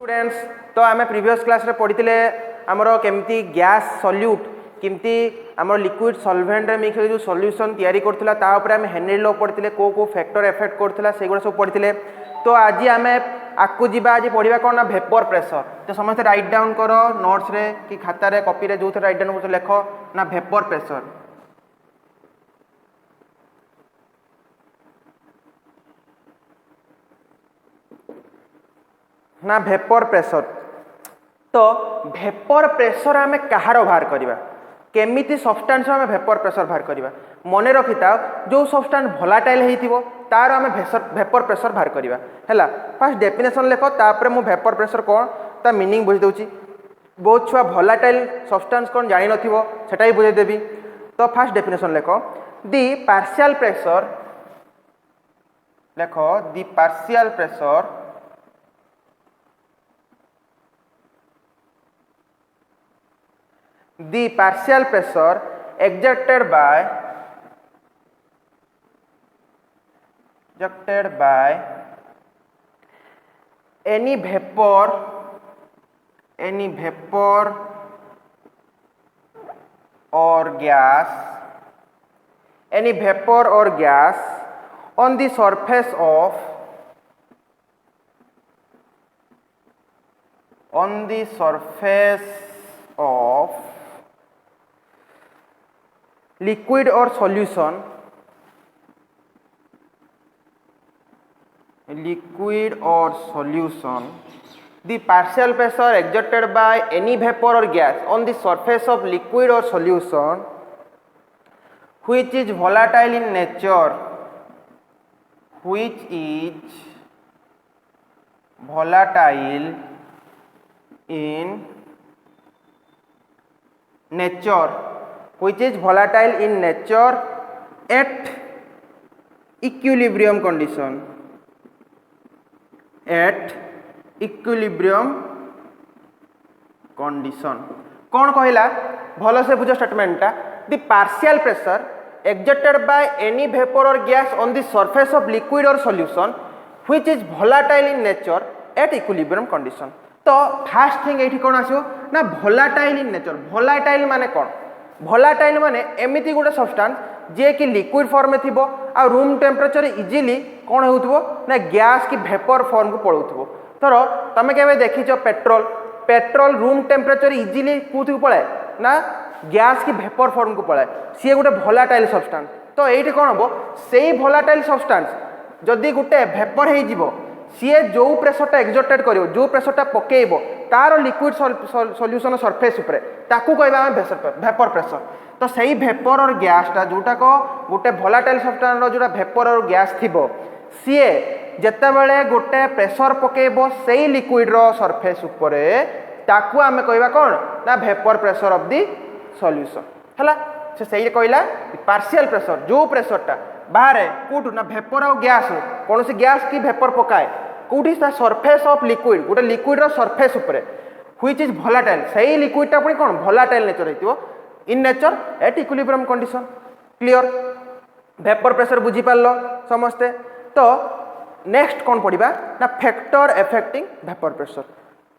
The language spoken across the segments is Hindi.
स्टूडेंट्स तो आम प्रीवियस क्लास रे पढ़ी आमर केमती गैस सॉल्यूट केमती आमर लिक्विड सॉल्वेंट रे मिक्स जो सॉल्यूशन तैयारी करथिला ता ऊपर आम हेनरी लॉ पढ़ी को फैक्टर इफेक्ट करथिला सेगुड़ा सब पढ़ी। तो आज आम आकु जीवा आज पढ़ा कौन ना वेपर प्रेशर। तो समस्त राइट डाउन कर नोट्स रे कि खाता रे कॉपी रे जो थे राइट डाउन कर लेख ना वेपर प्रेशर। ना वेपर प्रेशर तो वेपर प्रेशर आम कହାର बाहर करवा केमिति सब्सटेंस आम वेपर प्रेशर बाहर करवा मन रखी था जो सब्सटेंस भोलाटाइल होइथिबो तार आम वेपर प्रेशर बाहर करवा है। फास्ट डेफिनेशन लेख तापर मु वेपर प्रेशर कौन ता मीनिंग बुझे दूची। बहुत छुआ भोलाटाइल सब्सटेंस कौन जानि नथिबो सेटा ही बुझे देबी। तो फास्ट डेफिनेशन लेख दी पार्शियल प्रेशर लेख the partial pressure the partial pressure exerted by any vapor or gas on the surface of liquid or solution the partial pressure exerted by any vapor or gas on the surface of liquid or solution which is volatile in nature at equilibrium condition कौन कहला भल से बुझ स्टेटमेंटा the partial pressure exerted by any vapor or gas on the surface of liquid or solution which is volatile in nature at equilibrium condition। तो फास्ट थिंग ये कौन आसो ना volatile in nature। volatile माने कौन volatile माने एमिति गोटे सब्सटेंस जे कि लिक्विड फॉर्म में थिबो आ रूम टेम्परेचर इजीली कौन होउथबो ना गैस की वेपर फॉर्म को पळौथबो। तरो तमे केबे देखिचो पेट्रोल रूम टेम्परेचर इजीली कोथि पळे ना गैस की वेपर फॉर्म को पळे सी गोटे volatile सब्सटेंस। तो एठी कौन हबो सेही volatile सब्सटेंस जदि गोटे वेपर हे जिवो सी जो प्रेशरटा एक्सर्टेड करिवो जो प्रेशरटा पकेइबो तार लिक्विड सॉल्यूशन सरफेस उपरे ताकू कहबा हम वेपर प्रेशर। तो सही वेपर और गैसटा जोटा को गोटे volatile सब्सटेंस रो जोटा वेपर और गैस थिबो सी जेतेबेले गोटे प्रेशर पकेइबो सेही लिक्विड रो सरफेस उपरे ताकू आमे कहबा कोन ना vapour pressure of the solution हला। से सही कहला पार्शियल प्रेशर जो प्रेशरटा बाहर कोठू ना वेपर और गैस कौन सी गैस की वेपर पकाए कोठी सा सरफेस ऑफ लिक्विड गोटे लिक्विड रो सरफेस उपरे व्हिच इज volatile सही लिक्विडटा पुनी कोन volatile नेचर हेतिबो in nature at equilibrium condition. Clear vapour pressure बुझी पारलो समस्ते। तो नेक्स्ट कौन पढ़ा ना फैक्टर अफेक्टिंग वेपर प्रेशर।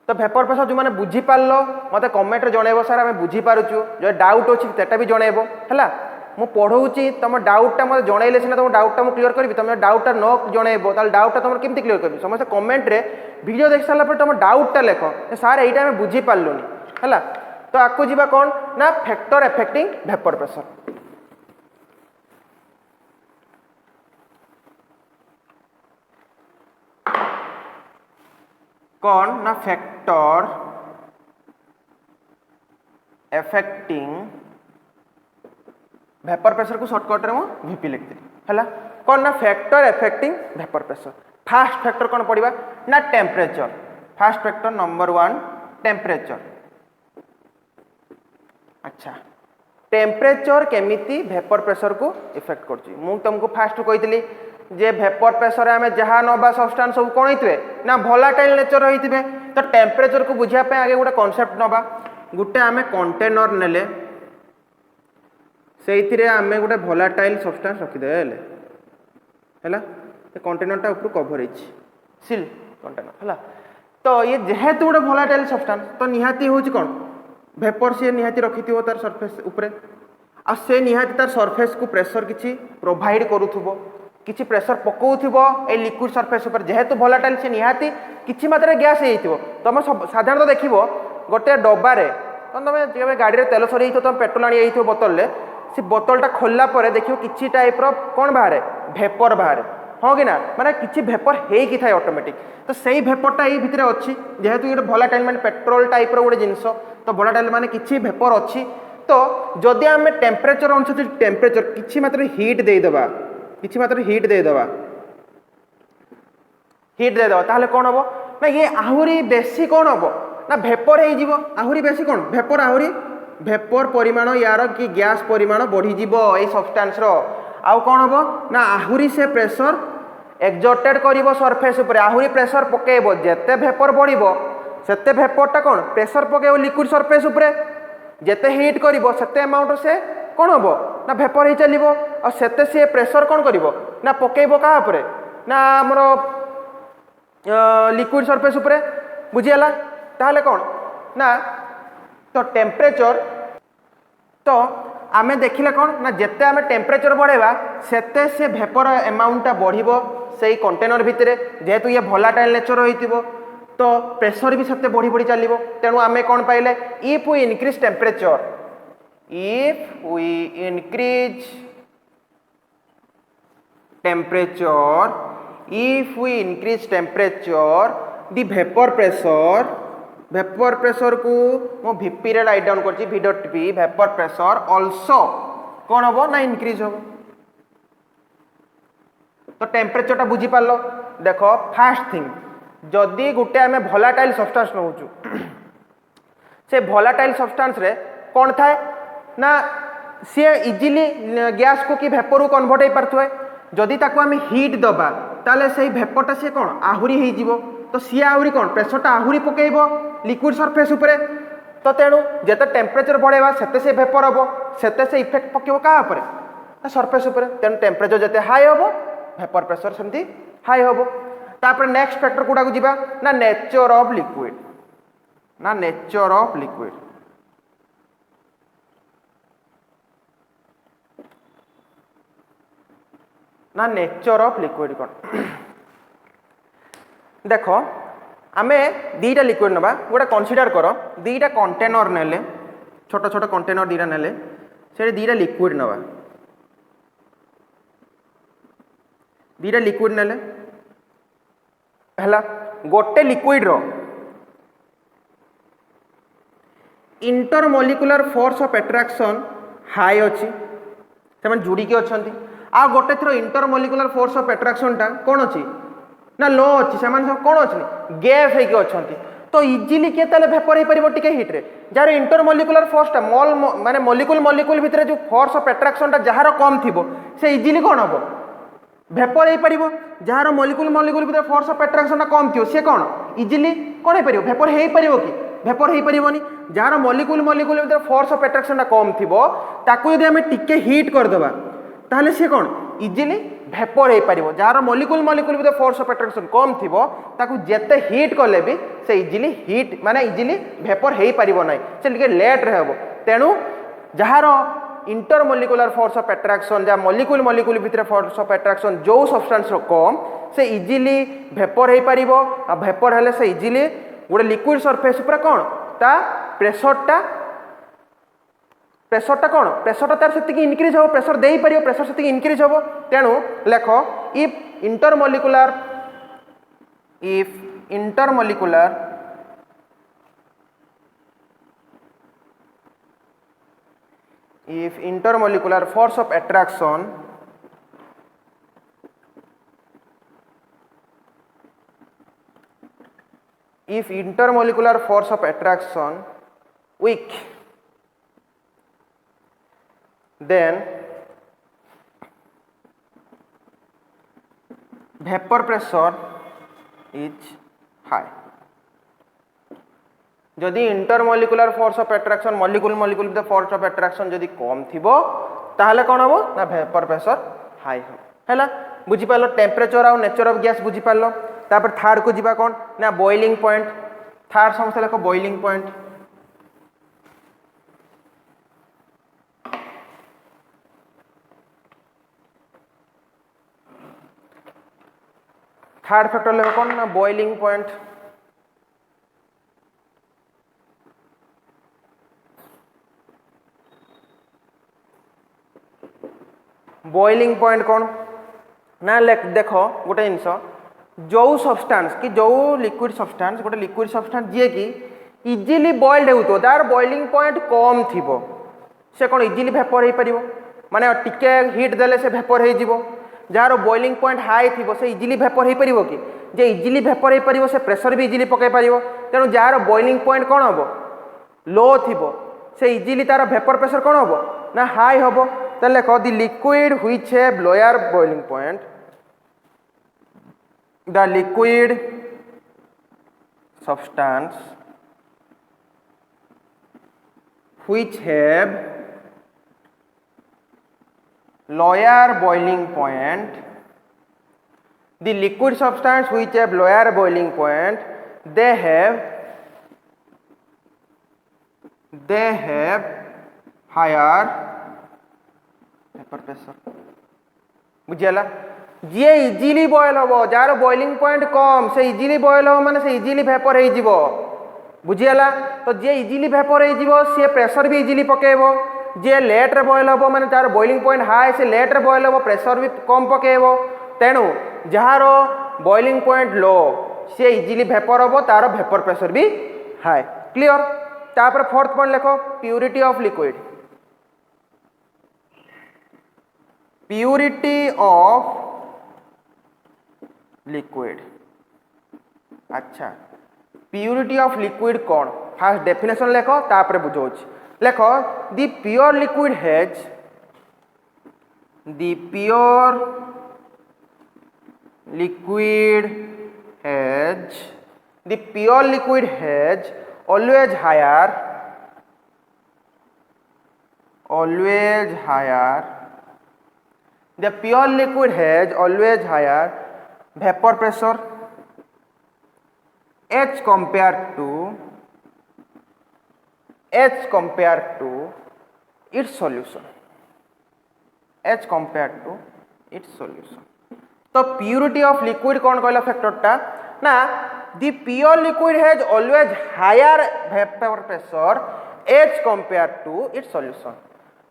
तो वेपर प्रेशर जो मैंने बुझी पारलो मते कमेंट रे जणेबो सर आमे बुझी पारुछु जो डाउट अछि तेटा भी जणेबो हला। मु पढ़ौछि तुम डाउटा मते जणैले सिना तुम डाउटा मु क्लियर करबी तुम डाउटा न जणेबो ताल डाउटा तुम केमति क्लियर करबी समस्त कमेंट रे वीडियो देख साला पर तुम डाउटा लेख सर एटा आमे बुझी पारलोनी हला। तो आकु जीवा कौन ना फैक्टर अफेक्टिंग वेपर प्रेशर। कौन ना फैक्टर अफेक्टिंग वेपर प्रेशर को शॉर्टकट रे मु वीपी लिखती है। कौन ना factor affecting vapour pressure. Fast factor कौन पढ़ा ना temperature. Fast factor number 1 temperature. अच्छा टेम्परेचर केमिति वेपर प्रेशर को इफेक्ट करछि मु तुमको फास्ट कहितली जे वेपर प्रेशर आमे जहा नबा सब्सटेंस सब कोन हितबे ना volatile नेचर होइतिबे। तो टेम्परेचर को बुझिया पे आगे गोटे कांसेप्ट नबा गोटे आमे कंटेनर नेले सेइथिरे आमे गोटे volatile सब्सटेंस रखि देले हैला कंटेनर टा ऊपर कवर हिच सील कंटेनर हैला। तो ये जेहेतु गोटे भोलाटाइल सब्सटेंस तो निहाती हूँ कौन भेपर सी निहाती रखि तार सरफेस उपरे आ से निहाती तार सरफेस को प्रेशर किसी प्रोवाइड करूथुबो किसी प्रेशर पकाउथुबो ए लिक्विड सरफेस उपर जेहेतु भोलाटाइल से निहाती किछि मात्रा गैस हेइथिबो तुम साधारणतः देखिबो गोटे डब्बारे तुम गाड़ी तेल सरी तुम पेट्रोल आनी बोतल से बोतलटा खोलला पर देखियो किछि टाइप रो कौन बाहर भेपर बाहर हाँ कि ना माने किछि भेपर हेइकी थाए ऑटोमेटिक तो सही भेपरटा ये भितर अच्छी जेहेतु ये भोलाटाइल माने पेट्रोल टाइप रो गोटे जिनस तो भोलाटाइल माने किछि भेपर अच्छी तो जदि आम टेम्परेचर अनुसार टेम्परेचर किछि मात्रा हीट देदेबा किछि मात्रा हीट देदेबा ताहले कौन हम ना ये आहुरी बेसी कौन हम ना भेपर हो आहुरी बेसी कौन भेपर आहुरी भेपर परिमाण यार कि गैस परिमाण बढ़ी ए सब्सटेंस रो आउ कौन हम ना आहुरी से प्रेशर एक्जर्टेड करिवो सरफेस ऊपर आहुरी प्रेशर पकेइबो जेते भेपर बढ़िबो सेते भेपरटा कौन प्रेशर पकेइबो लिक्विड सरफेस ऊपर जेते हीट करिवो सेते अमाउंट से कौन हम ना भेपर ही चलिवो और सेते से प्रेशर कौन करिवो ना पकेइबो का ऊपर ना हमरो लिक्विड सरफेस ऊपर बुझीगला ताहले कौन ना तो टेम्परेचर तो आमे देखिले कौन ना जेते आमे टेम्परेचर बढ़ेबा सेते से भेपर अमाउंटटा बढ़िबो सेही कंटेनर भितरे जेहेतु ये भोलाटाइल नेचर होइतिबो तो प्रेशर भी सेते बढ़ी बढ़ी चलिबो तेणु आमे कौन पाइले if we increase temperature if we increase temperature the vapor pressure को मो VP रे राइट डाउन करछि V dot P vapor pressure also कौन हो ना इंक्रीज हो तो टेम्परेचर टा बुझी पारलो देखो फास्ट थिंग जदि गोटे आमे भोलाटाइल सब्सटेंस नउचु से भोलाटाइल सब्सटेंस रे कौन थाए ना सी इजिली गैस को कि भेपर को कन्वर्ट हो पारे जदि ताको आमे हीट दबा ताले से भेपरटा सी कौन आहुरी हो जीवो तो सी आहुरी कौन प्रेशरटा आहुरी पकेइबो लिक्विड सरफेस उपरे तो तेणु जेते टेम्परेचर बढ़ेबा सेते से भेपर हबो सेते से इफेक्ट पकेइबो का उपरे ना सरफेस उपरे तेणु टेम्परेचर जेते हाई हबो भेपर प्रेशर सेमती हाई हबो तापर नेक्स्ट फैक्टर कोडा को जीवा ना नेचर ऑफ लिक्विड कौन देखो आमे दीटा लिक्विड नबा गोटे कंसीडर करो दीटा कंटेनर नेले छोट छोट कंटेनर दीटा नेले से दीटा लिक्विड नबा दीटा लिक्विड नेले हला गोटे लिक्विड रो intermolecular force of attraction high अच्छी से जुड़िकी अच्छा आ गोटे थ्रो इंटरमोलिकुलर फोर्स ऑफ अट्रैक्शन टा कौन अच्छी ना लो अच्छी से कौन अच्छी गैप होगी अच्छा तो इजिली किए ताले भेपर हो पार टिके हिट रे जार इंटरमोलिकुलर फोर्स टा मॉल माने मॉलिक्यूल भितर जो फोर्स ऑफ अट्रैक्शन टा जार कम थिबो से इजिली कौन हम भेपर हो पार जार मॉलिक्यूल भितर फोर्स ऑफ अट्रैक्शन टा कम थियो से कौन इजिली कौन हो पार भेपर हो पार कि भेपर हो पारनी जार मॉलिक्यूल भितर फोर्स ऑफ अट्रैक्शन टा कम थिबो ताकू यदि आमे टिके हीट करदबा ताहले से कौन इजिली भेपर हो पार जार मॉलिक्यूल भितर फोर्स ऑफ अट्रैक्शन कम थिबो ताकू जेते हीट कले भी से इजिली हीट माने इजिली भेपर हो पारिबो नै से टिके लेट रे हबो तेणु jar intermolecular force of attraction जा मॉलिक्यूल भितर फोर्स ऑफ अट्रैक्शन जो सब्सटेंस रो कम से इजिली भेपर हो पारिबो आ भेपर हेले से इजिली गोटे लिक्विड सरफेस ऊपर कौन ता प्रेशरटा कौन प्रेशरटा तार से इनक्रीज हो प्रेशर दे पार प्रेशर से इनक्रीज हो तेणु लेख if intermolecular force of attraction weak then vapor pressure is high जदि intermolecular force of attraction molecule force of attraction जदि कम थिबो ताहले कोन हबो ना वेपर प्रेशर हाई हो हैला बुझी पालो टेम्परेचर आ नेचर ऑफ गैस बुझी पालो तापर थर्ड को जीवा कौन ना बॉइलिंग पॉइंट थर्ड समस्या लेख बॉइलिंग पॉइंट थर्ड फैक्टर लेख कौन ना बॉइलिंग पॉइंट बॉइलिंग पॉइंट कौन ना देख गोटे जिनस जो सब्सटेंस कि जो लिक्विड सब्सटेंस गोटे लिक्विड सब्सटेंस जी कि इजिली बॉइल्ड हो तार बॉइलिंग पॉइंट कम थी से कौन इजिली भेपर हो पार माने टिके हिट देले से भेपर हो जार बॉइलिंग पॉइंट हाई थी से इजिली भेपर हो पार कि जे इजिली भेपर हो पार से प्रेशर भी इजिली पकई पार तेणु जार बॉइलिंग पॉइंट कौन हम लो थी से इजिली तार भेपर प्रेशर कौन हम ना हाई हम तो लेख the liquid which have lower boiling point the liquid substance which have lower boiling point the liquid substance which have lower boiling point they have higher vapor pressure बुझीगला जी इजिली बॉयल हम जार बॉइलिंग पॉइंट कम से इजिली बॉयल हम माने से इजिली भेपर हो बुझीगला तो जी इजिली भेपर हो सी प्रेशर भी इजिली पकेब जी लेट रे बॉयल हम माने तार बॉइलिंग पॉइंट हाई से लेट रे बॉयल हम प्रेशर भी कम पकेब तेणु जार बॉइलिंग पॉइंट लो सी इजिली भेपर हम तार भेपर प्रेशर भी हाई क्लियर तापर फोर्थ पॉइंट लेख purity of liquid purity of liquid अच्छा प्यूरिटी ऑफ लिक्विड कौन फास्ट डेफिनेशन लेख तापर बुझाऊँ लेख the pure liquid has the pure liquid has the pure liquid has always higher the pure liquid has always higher vapor pressure as compared to its solution तो प्यूरिटी ऑफ लिक्विड कौन कहला फैक्टरटा ना the pure liquid has always higher vapor pressure as compared to its solution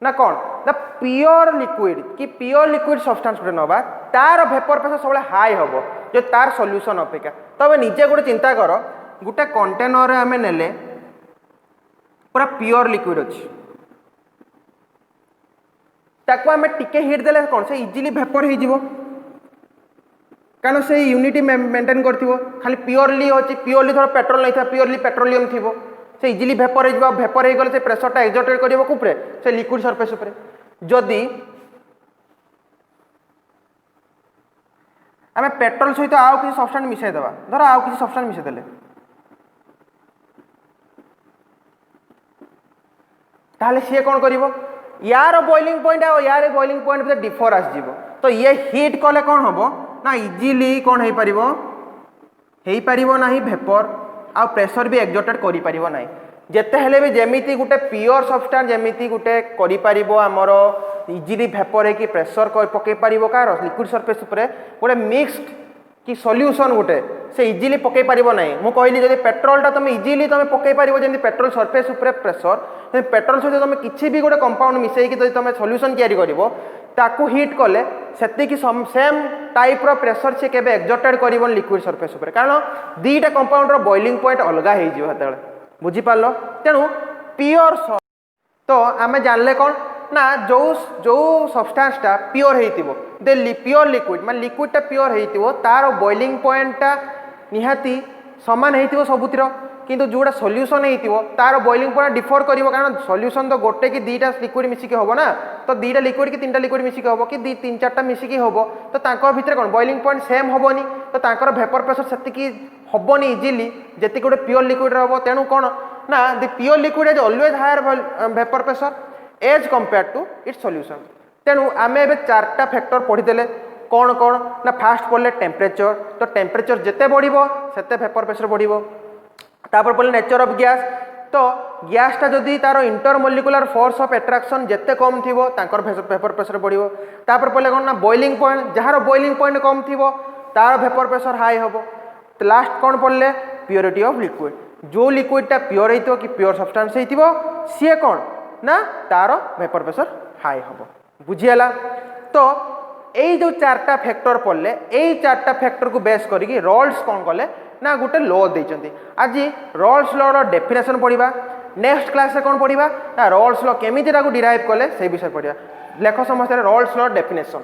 ना कौन ना प्योर लिक्विड कि प्योर लिक्विड सब्सटेंस गुटे नवा तार वेपर प्रेशर सब हाई हम जो तार सॉल्यूशन अपेक्षा तब निजे गोटे चिंता कर गोटे कंटेनर आम नेले पूरा प्योर लिक्विड अच्छी ताको आम टिके हिट देले कौन से इजिली वेपर हो कारण से यूनिटी मेंटेन करथिबो खाली प्योरली होची प्योरली थोड़ा पेट्रोल नहीं था प्योरली पेट्रोलियम थीबो से इजिली वेपर हो वेपर हो गले से प्रेशरटा एक्सर्टेड करिवो कुपरे से लिक्विड सरफेस ऊपर जदि आम पेट्रोल सहित आउ किसी सब्सटेंस मिसाई देबा धर आउ किसी सब्सटेंस मिसाई देले ताले सी कौन करिवो यार बॉइलिंग पॉइंट आ यार बॉइलिंग पॉइंट भीतर डिफर आस जीवो तो ये हीट कले कौन हबो ना इजिली कौन हो पारिबो नाही वेपर आ प्रेशर भी एक्सर्टेड करि पारिबो नाही जेते हेले भी जेमिति गुटे प्योर सब्सटेंस जेमिति गुटे करि पारिबो हमर इजिली वेपर कि प्रेशर पकई पारिबो कार लिक्विड सरफेस ऊपर गोटे मिक्स्ड कि सॉल्यूशन गोटे से इजिली पकई पारिबो नाही मु कहली जदि पेट्रोलटा तुम इजिली तुम पकई पारिबो जेमि पेट्रोल सरफेस ऊपर प्रेशर पेट्रोल सहित तुम किछि भी गोटे कंपाउंड मिसेई कि जदि तुम सॉल्यूशन तैयारी करिवो ताकू हिट कले सेति सेम टाइप रो प्रेशर से केबे एक्सर्टेड करिवोन लिक्विड सरफेस ऊपर कारण दीटा कंपाउंड रो बॉइलिंग पॉइंट अलग हो जिवो हतेले बुझी पारलो तेणु प्योर तो आमे जानले कौन ना जो जो सब्सटेंसटा प्योर हेतिबो दे प्योर लिक्विड माने लिक्विडटा प्योर हेतिबो तार बॉइलिंग पॉइंटटा निहाती समान हेतिबो सबुतिर किंतु जोड़ा सॉल्यूशन हेतिबो तार बॉइलिंग पॉइंट डिफर करिवो कारण सॉल्यूशन तो गोटे कि दीटा लिक्विड मिसिकी होबो ना तो दीटा लिक्विड कि तीनटा लिक्विड मिसिकी होबो कि तीन चारटा मिसिकी होबो तो तांकर भितर कोन बॉइलिंग पॉइंट सेम होबोनी तो तांकर वेपर प्रेशर सेति कि होबोनी इजिली जेति गोटे प्योर लिक्विड रहबो तेनु कोन ना the pure liquid is always higher vapour pressure as compare to its solution तेनु आमे एबे चारटा फैक्टर पढी देले कौन कौन ना फास्ट पढ़ले टेम्परेचर तो टेम्परेचर जिते बढ़िबो सेते वेपर प्रेशर बढ़िबो तापर पढ़ले नेचर ऑफ गैस तो गैसटा जदि तार इंटरमोलिकुलर फोर्स ऑफ एट्रैक्शन जिते कम थिबो तांकर वेपर प्रेशर बढ़िबो तापर पढ़ले कौन ना बॉइलिंग पॉइंट जहार बॉइलिंग पॉइंट कम थिबो तार वेपर प्रेशर हाई हबो तो लास्ट कौन पढ़ले प्योरिटी ऑफ लिक्विड जो लिक्विडटा प्योर होइतो कि प्योर सब्सटेंस होइतिबो सी कौन ना तार वेपर प्रेशर हाई हबो बुझियला तो এই जो चारटा फैक्टर पड़े यही चारटा फैक्टर को बेस करी रॉल्स कौन कले ना गोटे लॉ देइचंती आज रॉल्स लॉ रो डेफिनेशन पढ़िबा नेक्स्ट क्लास रे कौन पढ़िबा ना रॉल्स लॉ केमिति ताको डिराइव कले से विषय पढ़िबा लेख समस्या Rawls law definition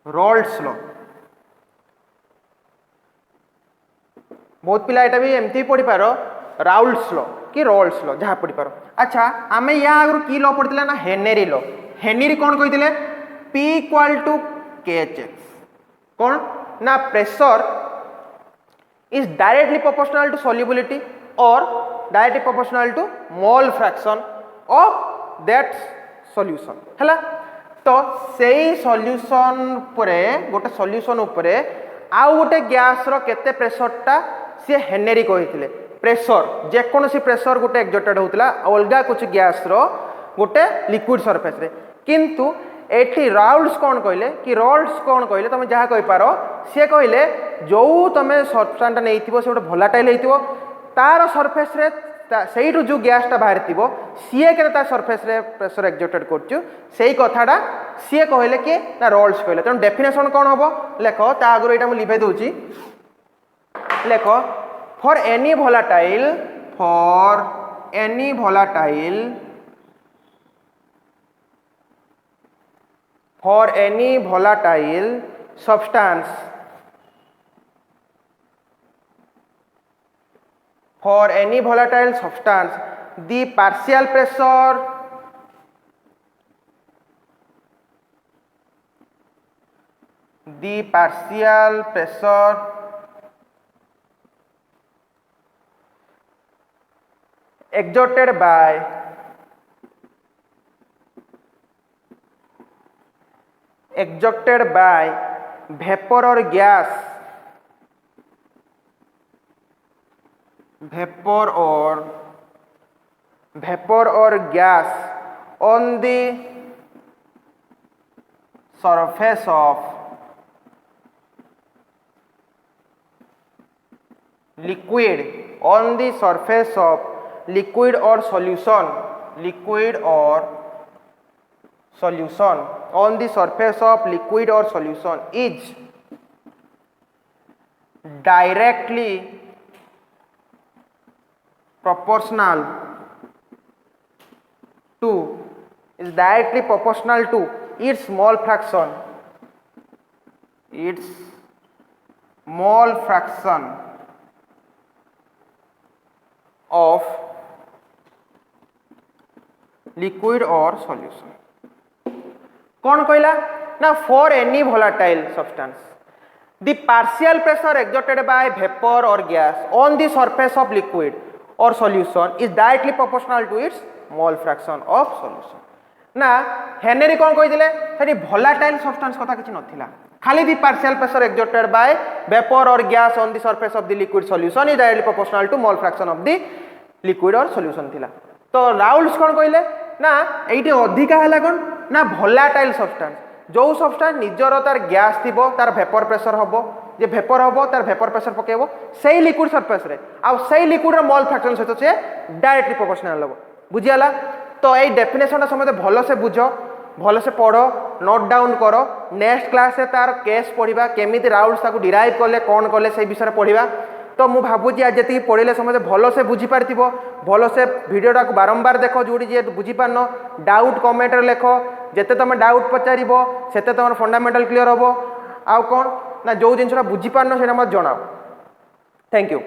Rawls law बहुत पिला एटा भी एमती पढ़ी पार राउल्स लॉ कि रॉल्स लॉ जहाँ पढ़ी पार अच्छा आम या आगु की लॉ पढ़ी ना हेनरी लॉ हेनरी कौन कही P इक्वल टू KHX कौन ना pressure is directly proportional to solubility और directly proportional to mole fraction of that solution हैला तो सेही सॉल्यूशन परे गोटे सॉल्यूशन उपरे आउ गोटे गैस रो केते प्रेशरटा सी हेनरी कही प्रेशर जेकोसी प्रेशर गोटे एक्जर्टेड होता अलग कुछ गैस रो गोटे लिक्विड सरफेस रे किंतु एठी राउल्स कौन कहले कि रॉल्स कौन कहले तुम जहाँ कही पार सी कहले जो तुम सब्सटेंस नहीं थी से गोटे भोलाटाइल होइतिबो तार सरफेस रे सेइटु जो गैसटा बाहर थिबो सीए के ता सरफेस रे प्रेशर एक्जर्टेड करछु सेही कथाटा सीए कहले कि ना रॉल्स कहले तेणु डेफिनेशन कौन हबो लेख ता आगु एटा मु लिखै दउची लेख for any volatile substance the partial pressure exerted by vapor or gas on the surface of liquid or solution on the surface of liquid or solution is directly proportional to its mole fraction of liquid or solution कौन कहला ना for any volatile substance the partial pressure exerted by vapor or gas on the surface of liquid or solution is directly proportional to its mole fraction of solution ना हेनरी कौन कही सेठी volatile substance कथा किछि नथिला खाली the partial pressure exerted by vapor or gas on the surface of the liquid solution is directly proportional to mole fraction of the liquid or solution थिला तो राउल्स कौन कहले ना एइटी अधिका हला कौन ना volatile substance जो सब्सटेंस निजर तार गैस थिबो तार वेपर प्रेशर हबो जे वेपर हबो तार वेपर प्रेशर पकेबो सेही लिक्विड सरफेस रे आ सेही लिक्विड रो मोल फ्रैक्शन सहित से डायरेक्टली प्रोपोर्शनल हबो बुझियाला तो एई डेफिनेशनटा समझे भलो से बुझो भलो से पढ़ो नोट डाउन करो नेक्स्ट क्लास रे तार केस पढ़िबा केमिति राउल्स ताको डिराइव करले कोन करले सेही विषय पढ़िबा तो मु भाबुची आज जति पढ़ले समझे भलो से बुझी पारथिबो भलो से वीडियोटा को बारंबार देखो जोड़ी जे बुझी पारनो डाउट कमेंट रे लेखो जेते तुम डाउट पचारिबो सेते तुम फंडामेंटल क्लियर हबो आ कोन ना जो जिनसरा बुझी पारनो सेटा मत जणाओ थैंक यू।